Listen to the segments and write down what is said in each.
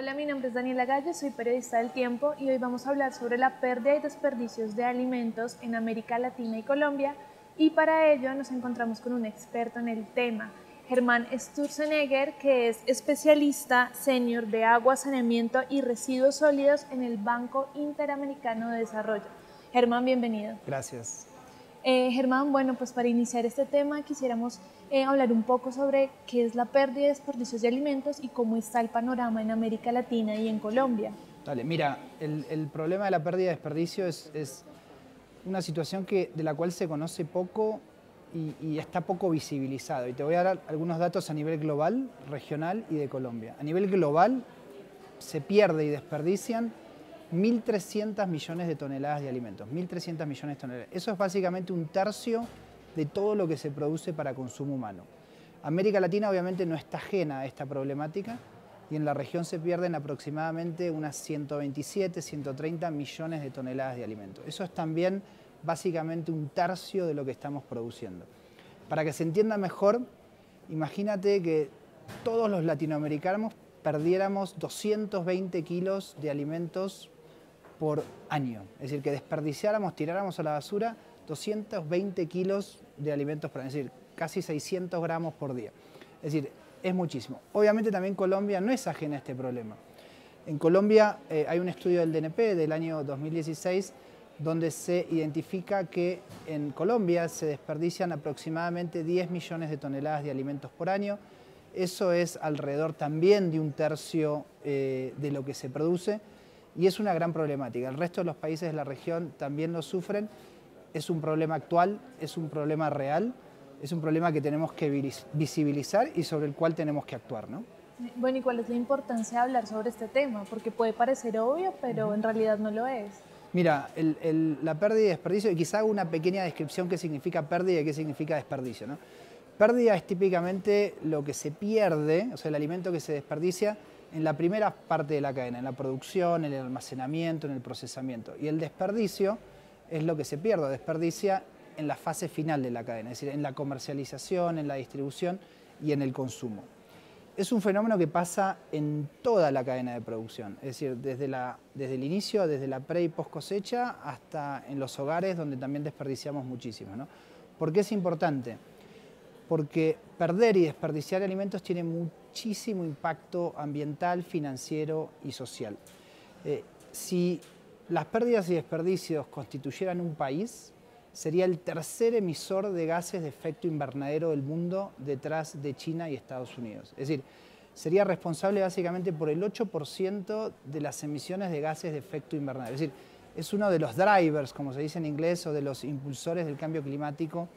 Hola, mi nombre es Daniela Gallo, soy periodista del Tiempo y hoy vamos a hablar sobre la pérdida y desperdicios de alimentos en América Latina y Colombia, y para ello nos encontramos con un experto en el tema, Germán Sturzenegger, que es especialista senior de agua, saneamiento y residuos sólidos en el Banco Interamericano de Desarrollo. Germán, bienvenido. Gracias. Germán, bueno, pues para iniciar este tema quisiéramos hablar un poco sobre qué es la pérdida y desperdicios de alimentos y cómo está el panorama en América Latina y en Colombia. Dale, mira, el problema de la pérdida y desperdicio es una situación de la cual se conoce poco y está poco visibilizado. Y te voy a dar algunos datos a nivel global, regional y de Colombia. A nivel global se pierde y desperdician 1.300 millones de toneladas de alimentos. 1.300 millones de toneladas. Eso es básicamente un tercio de todo lo que se produce para consumo humano. América Latina obviamente no está ajena a esta problemática y en la región se pierden aproximadamente unas 127, 130 millones de toneladas de alimentos. Eso es también básicamente un tercio de lo que estamos produciendo. Para que se entienda mejor, imagínate que todos los latinoamericanos perdiéramos 220 kilos de alimentos por año. Es decir, que desperdiciáramos, tiráramos a la basura 220 kilos de alimentos por año, es decir, casi 600 gramos por día. Es decir, es muchísimo. Obviamente también Colombia no es ajena a este problema. En Colombia hay un estudio del DNP del año 2016 donde se identifica que en Colombia se desperdician aproximadamente 10 millones de toneladas de alimentos por año. Eso es alrededor también de un tercio de lo que se produce y es una gran problemática. El resto de los países de la región también lo sufren. Es un problema actual, es un problema real, es un problema que tenemos que visibilizar y sobre el cual tenemos que actuar, ¿no? Bueno, ¿y cuál es la importancia de hablar sobre este tema? Porque puede parecer obvio, pero en realidad no lo es. Mira, la pérdida y desperdicio, y quizá hago una pequeña descripción qué significa pérdida y qué significa desperdicio, ¿no? Pérdida es típicamente lo que se pierde, o sea, el alimento que se desperdicia en la primera parte de la cadena, en la producción, en el almacenamiento, en el procesamiento. Y el desperdicio es lo que se pierde, desperdicia en la fase final de la cadena, es decir, en la comercialización, en la distribución y en el consumo. Es un fenómeno que pasa en toda la cadena de producción, es decir, desde el inicio, desde la pre y post cosecha, hasta en los hogares donde también desperdiciamos muchísimo, ¿no? ¿Por qué es importante? Porque perder y desperdiciar alimentos tiene muchísimo impacto ambiental, financiero y social. Si las pérdidas y desperdicios constituyeran un país, sería el tercer emisor de gases de efecto invernadero del mundo detrás de China y Estados Unidos. Es decir, sería responsable básicamente por el 8% de las emisiones de gases de efecto invernadero. Es decir, es uno de los drivers, como se dice en inglés, o de los impulsores del cambio climático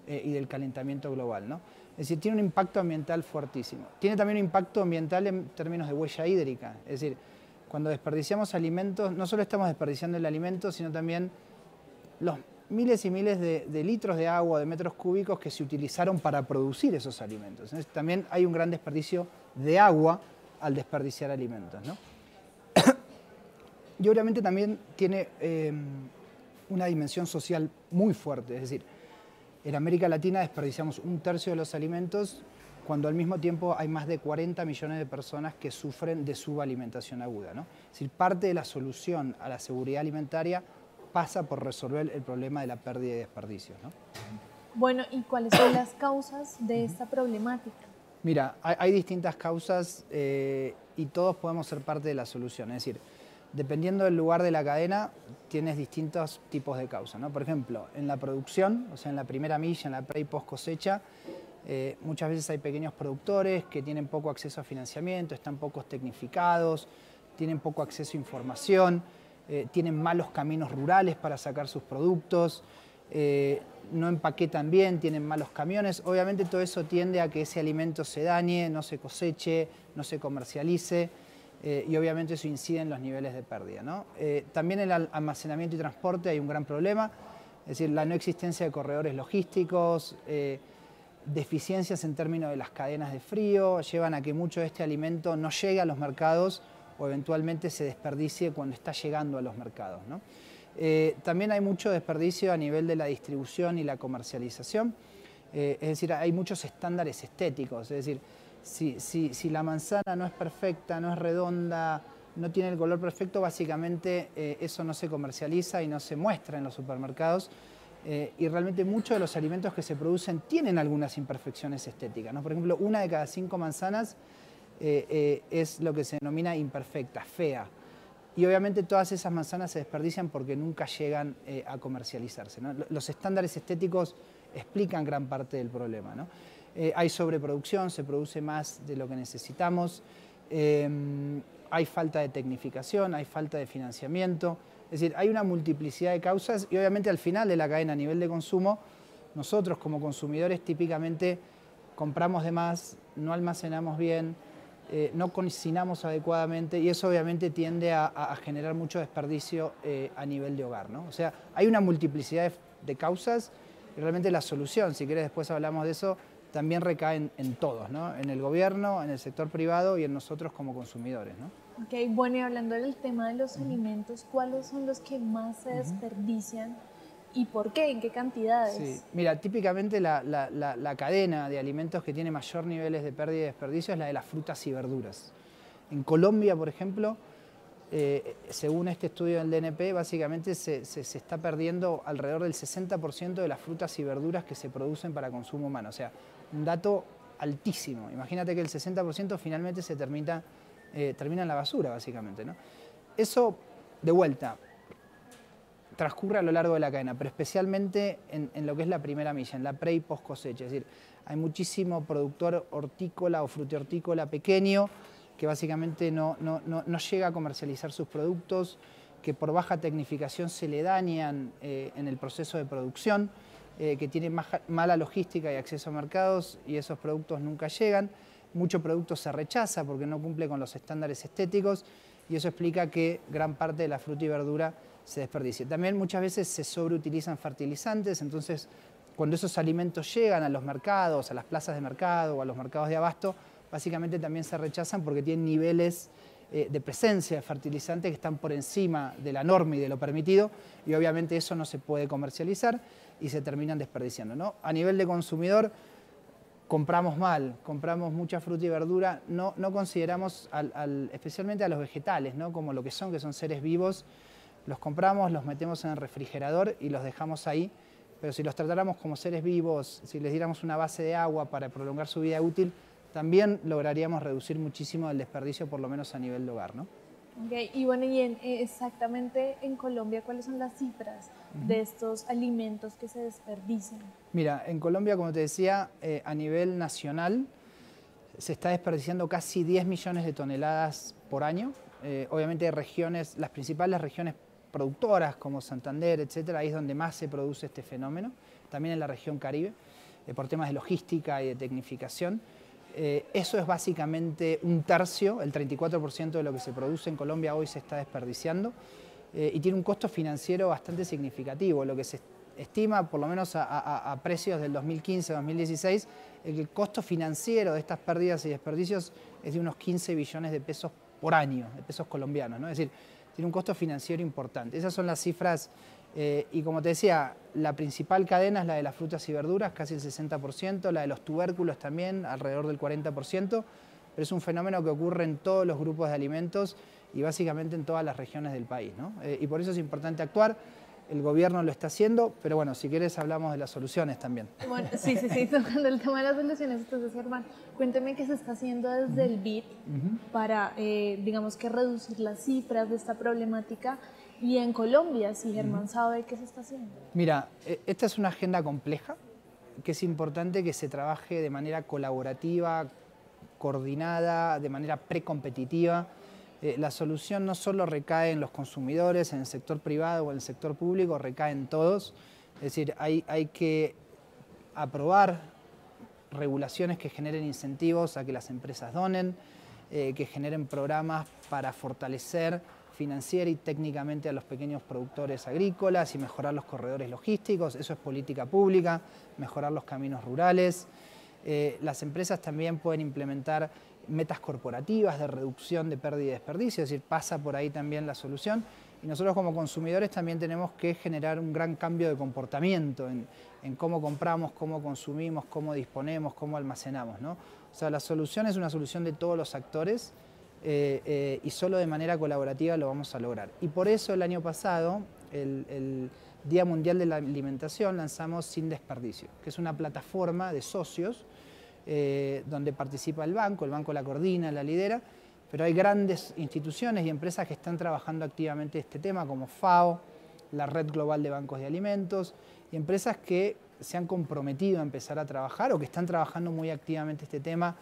y del calentamiento global, ¿no? Es decir, tiene un impacto ambiental fuertísimo. Tiene también un impacto ambiental en términos de huella hídrica. Es decir, cuando desperdiciamos alimentos, no solo estamos desperdiciando el alimento, sino también los miles y miles de litros de agua, de metros cúbicos que se utilizaron para producir esos alimentos. Entonces, también hay un gran desperdicio de agua al desperdiciar alimentos, ¿no? Y obviamente también tiene una dimensión social muy fuerte, es decir, en América Latina desperdiciamos un tercio de los alimentos cuando al mismo tiempo hay más de 40 millones de personas que sufren de subalimentación aguda, ¿no? Es decir, parte de la solución a la seguridad alimentaria pasa por resolver el problema de la pérdida y desperdicio, ¿no? Bueno, ¿y cuáles son las causas de esta problemática? Mira, hay distintas causas y todos podemos ser parte de la solución. Es decir, dependiendo del lugar de la cadena, tienes distintos tipos de causas, ¿no? Por ejemplo, en la producción, o sea, en la primera milla, en la pre y post cosecha, muchas veces hay pequeños productores que tienen poco acceso a financiamiento, están pocos tecnificados, tienen poco acceso a información, tienen malos caminos rurales para sacar sus productos, no empaquetan bien, tienen malos camiones. Obviamente todo eso tiende a que ese alimento se dañe, no se coseche, no se comercialice y obviamente eso incide en los niveles de pérdida, ¿no? También en el almacenamiento y transporte hay un gran problema, es decir, la no existencia de corredores logísticos, deficiencias en términos de las cadenas de frío, llevan a que mucho de este alimento no llegue a los mercados o eventualmente se desperdicie cuando está llegando a los mercados, ¿no? También hay mucho desperdicio a nivel de la distribución y la comercialización, es decir, hay muchos estándares estéticos, es decir, si la manzana no es perfecta, no es redonda, no tiene el color perfecto, básicamente eso no se comercializa y no se muestra en los supermercados. Y realmente muchos de los alimentos que se producen tienen algunas imperfecciones estéticas, ¿no? Por ejemplo, 1 de cada 5 manzanas es lo que se denomina imperfecta, fea. Y obviamente todas esas manzanas se desperdician porque nunca llegan a comercializarse, ¿no? Los estándares estéticos explican gran parte del problema, ¿no? Hay sobreproducción, se produce más de lo que necesitamos, hay falta de tecnificación, hay falta de financiamiento. Es decir, hay una multiplicidad de causas y obviamente al final de la cadena a nivel de consumo, nosotros como consumidores típicamente compramos de más, no almacenamos bien, no cocinamos adecuadamente y eso obviamente tiende a generar mucho desperdicio a nivel de hogar, ¿no? O sea, hay una multiplicidad de causas y realmente la solución, si querés después hablamos de eso, también recae en todos, ¿no? En el gobierno, en el sector privado y en nosotros como consumidores, ¿no? Ok, bueno, y hablando del tema de los alimentos, ¿cuáles son los que más se desperdician y por qué? ¿En qué cantidades? Sí, mira, típicamente la cadena de alimentos que tiene mayor niveles de pérdida y desperdicio es la de las frutas y verduras. En Colombia, por ejemplo, según este estudio del DNP, básicamente se está perdiendo alrededor del 60% de las frutas y verduras que se producen para consumo humano. O sea, un dato altísimo. Imagínate que el 60% finalmente se termina en la basura, básicamente, ¿no? Eso, de vuelta, transcurre a lo largo de la cadena, pero especialmente en lo que es la primera milla, en la pre y post cosecha. Es decir, hay muchísimo productor hortícola o frutihortícola pequeño que básicamente no llega a comercializar sus productos, que por baja tecnificación se le dañan en el proceso de producción, que tienen mala logística y acceso a mercados y esos productos nunca llegan. Mucho producto se rechaza porque no cumple con los estándares estéticos y eso explica que gran parte de la fruta y verdura se desperdicie. También muchas veces se sobreutilizan fertilizantes, entonces cuando esos alimentos llegan a los mercados, a las plazas de mercado o a los mercados de abasto, básicamente también se rechazan porque tienen niveles de presencia de fertilizantes que están por encima de la norma y de lo permitido y obviamente eso no se puede comercializar y se terminan desperdiciando, ¿no? A nivel de consumidor, compramos mal, compramos mucha fruta y verdura, no consideramos especialmente a los vegetales, ¿no? Como lo que son seres vivos, los compramos, los metemos en el refrigerador y los dejamos ahí, pero si los tratáramos como seres vivos, si les diéramos una base de agua para prolongar su vida útil, también lograríamos reducir muchísimo el desperdicio, por lo menos a nivel de hogar, ¿no? Okay. Y bueno, exactamente en Colombia, ¿cuáles son las cifras de estos alimentos que se desperdician? Mira, en Colombia, como te decía, a nivel nacional se está desperdiciando casi 10 millones de toneladas por año. Obviamente regiones, las principales regiones productoras como Santander, etcétera, ahí es donde más se produce este fenómeno, también en la región Caribe, por temas de logística y de tecnificación. Eso es básicamente un tercio, el 34% de lo que se produce en Colombia hoy se está desperdiciando y tiene un costo financiero bastante significativo. Lo que se estima, por lo menos a precios del 2015-2016, el costo financiero de estas pérdidas y desperdicios es de unos 15 billones de pesos por año, de pesos colombianos, ¿no? Es decir, tiene un costo financiero importante. Esas son las cifras y como te decía, la principal cadena es la de las frutas y verduras, casi el 60%, la de los tubérculos también, alrededor del 40%, pero es un fenómeno que ocurre en todos los grupos de alimentos y básicamente en todas las regiones del país, ¿no? Y por eso es importante actuar. El gobierno lo está haciendo, pero bueno, si quieres hablamos de las soluciones también. Bueno, sí, tocando el tema de las soluciones, entonces Germán, cuénteme qué se está haciendo desde el BID para, digamos que reducir las cifras de esta problemática y en Colombia, si Germán sabe qué se está haciendo. Mira, esta es una agenda compleja, que es importante que se trabaje de manera colaborativa, coordinada, de manera precompetitiva. La solución no solo recae en los consumidores, en el sector privado o en el sector público, recae en todos. Es decir, hay que aprobar regulaciones que generen incentivos a que las empresas donen, que generen programas para fortalecer financiera y técnicamente a los pequeños productores agrícolas y mejorar los corredores logísticos. Eso es política pública, mejorar los caminos rurales. Las empresas también pueden implementar metas corporativas de reducción de pérdida y desperdicio, es decir, pasa por ahí también la solución. Y nosotros como consumidores también tenemos que generar un gran cambio de comportamiento en cómo compramos, cómo consumimos, cómo disponemos, cómo almacenamos, ¿no? O O sea, la solución es una solución de todos los actores y solo de manera colaborativa lo vamos a lograr. Y por eso el año pasado, el Día Mundial de la Alimentación, lanzamos Sin Desperdicio, que es una plataforma de socios donde participa el banco la coordina, la lidera, pero hay grandes instituciones y empresas que están trabajando activamente este tema, como FAO, la Red Global de Bancos de Alimentos, y empresas que se han comprometido a empezar a trabajar o que están trabajando muy activamente este tema,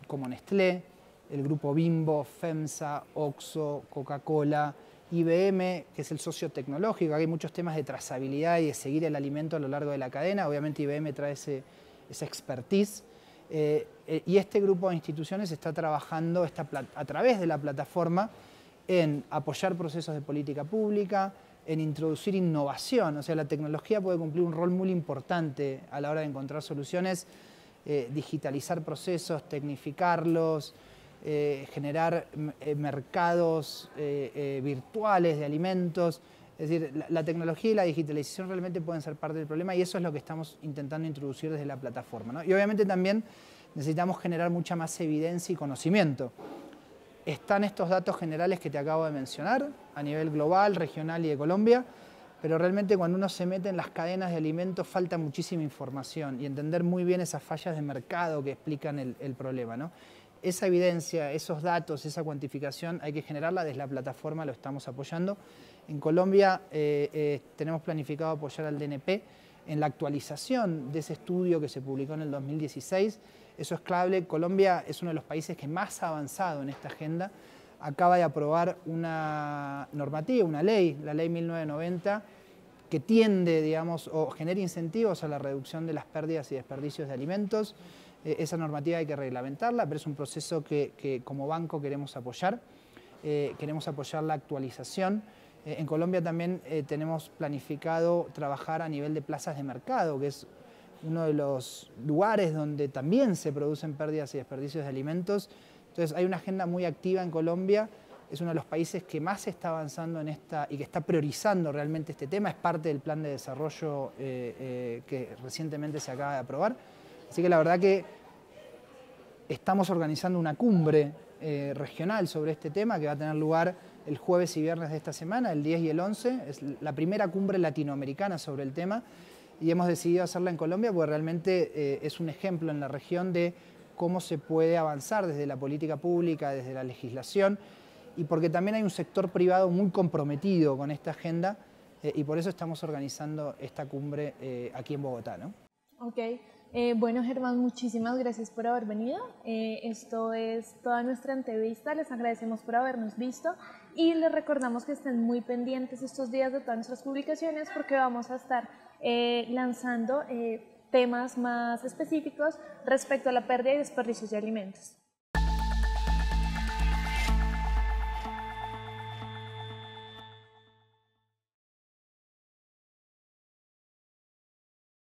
como Nestlé, el grupo Bimbo, FEMSA, OXXO, Coca-Cola, IBM, que es el socio tecnológico. Hay muchos temas de trazabilidad y de seguir el alimento a lo largo de la cadena. Obviamente IBM trae esa expertise. Y este grupo de instituciones está trabajando a través de la plataforma en apoyar procesos de política pública, en introducir innovación. O sea, la tecnología puede cumplir un rol muy importante a la hora de encontrar soluciones, digitalizar procesos, tecnificarlos, generar mercados virtuales de alimentos. Es decir, la tecnología y la digitalización realmente pueden ser parte del problema y eso es lo que estamos intentando introducir desde la plataforma, ¿no? Y obviamente también necesitamos generar mucha más evidencia y conocimiento. Están estos datos generales que te acabo de mencionar a nivel global, regional y de Colombia, pero realmente cuando uno se mete en las cadenas de alimentos falta muchísima información y entender muy bien esas fallas de mercado que explican el problema, ¿no? Esa evidencia, esos datos, esa cuantificación hay que generarla desde la plataforma, lo estamos apoyando. En Colombia tenemos planificado apoyar al DNP en la actualización de ese estudio que se publicó en el 2016. Eso es clave. Colombia es uno de los países que más ha avanzado en esta agenda. Acaba de aprobar una normativa, una ley, la ley 1990, que tiende, digamos, o genera incentivos a la reducción de las pérdidas y desperdicios de alimentos. Esa normativa hay que reglamentarla, pero es un proceso que como banco queremos apoyar la actualización. En Colombia también tenemos planificado trabajar a nivel de plazas de mercado, que es uno de los lugares donde también se producen pérdidas y desperdicios de alimentos. Entonces hay una agenda muy activa en Colombia, es uno de los países que más está avanzando en esta y que está priorizando realmente este tema, es parte del plan de desarrollo que recientemente se acaba de aprobar. Así que la verdad que estamos organizando una cumbre regional sobre este tema que va a tener lugar el jueves y viernes de esta semana, el 10 y el 11. Es la primera cumbre latinoamericana sobre el tema y hemos decidido hacerla en Colombia porque realmente es un ejemplo en la región de cómo se puede avanzar desde la política pública, desde la legislación y porque también hay un sector privado muy comprometido con esta agenda y por eso estamos organizando esta cumbre aquí en Bogotá, ¿no? Ok. Bueno, Germán, muchísimas gracias por haber venido. Esto es toda nuestra entrevista. Les agradecemos por habernos visto y les recordamos que estén muy pendientes estos días de todas nuestras publicaciones porque vamos a estar lanzando temas más específicos respecto a la pérdida y desperdicios de alimentos.